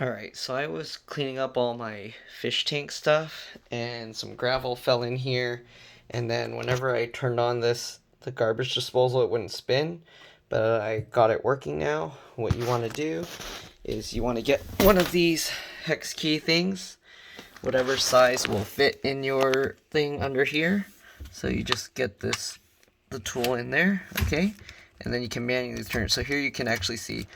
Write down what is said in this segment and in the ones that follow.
Alright, so I was cleaning up all my fish tank stuff and some gravel fell in here, and then whenever I turned on the garbage disposal, it wouldn't spin, but I got it working now. What you want to do is you want to get one of these hex key things, whatever size will fit in your thing under here. So you just get the tool in there, okay? And then you can manually turn it. So here you can actually see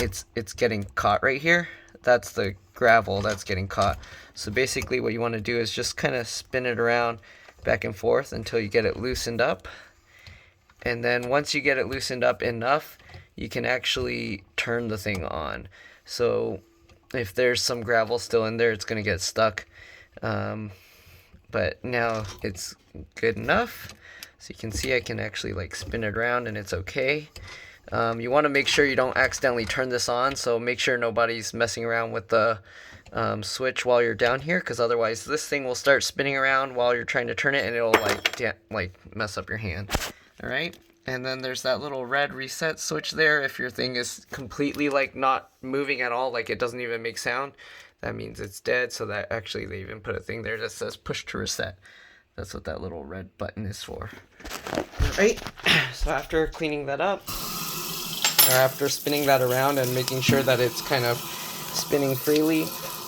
it's getting caught right here. That's the gravel that's getting caught. So basically what you want to do is just kind of spin it around back and forth until you get it loosened up. And then once you get it loosened up enough, you can actually turn the thing on. So if there's some gravel still in there, it's going to get stuck. But now it's good enough. So you can see I can actually like spin it around and it's okay. You want to make sure you don't accidentally turn this on, so make sure nobody's messing around with the switch while you're down here, because otherwise this thing will start spinning around while you're trying to turn it and it'll like mess up your hand. Alright, and then there's that little red reset switch there. If your thing is completely like not moving at all, like it doesn't even make sound, that means it's dead. So that actually they even put a thing there that says push to reset. That's what that little red button is for. Alright, so after cleaning that up, or after spinning that around and making sure that it's kind of spinning freely,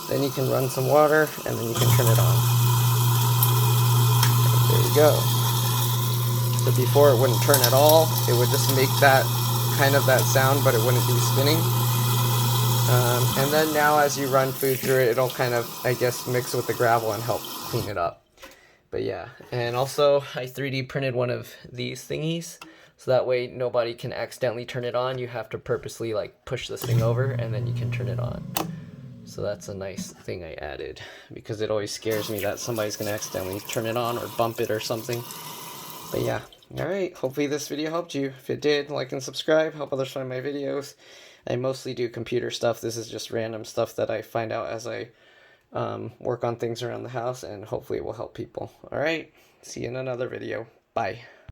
then you can run some water and then you can turn it on. And there you go. So before it wouldn't turn at all, it would just make that kind of that sound, but it wouldn't be spinning. And then now as you run food through it, it'll kind of, I guess, mix with the gravel and help clean it up. But yeah, and also I 3D printed one of these thingies, so that way nobody can accidentally turn it on. You have to purposely like push this thing over and then you can turn it on. So that's a nice thing I added, because it always scares me that somebody's gonna accidentally turn it on or bump it or something. But yeah, alright, hopefully this video helped you. If it did, like and subscribe, help others find my videos. I mostly do computer stuff. This is just random stuff that I find out as I work on things around the house, and hopefully it will help people. Alright, see you in another video. Bye.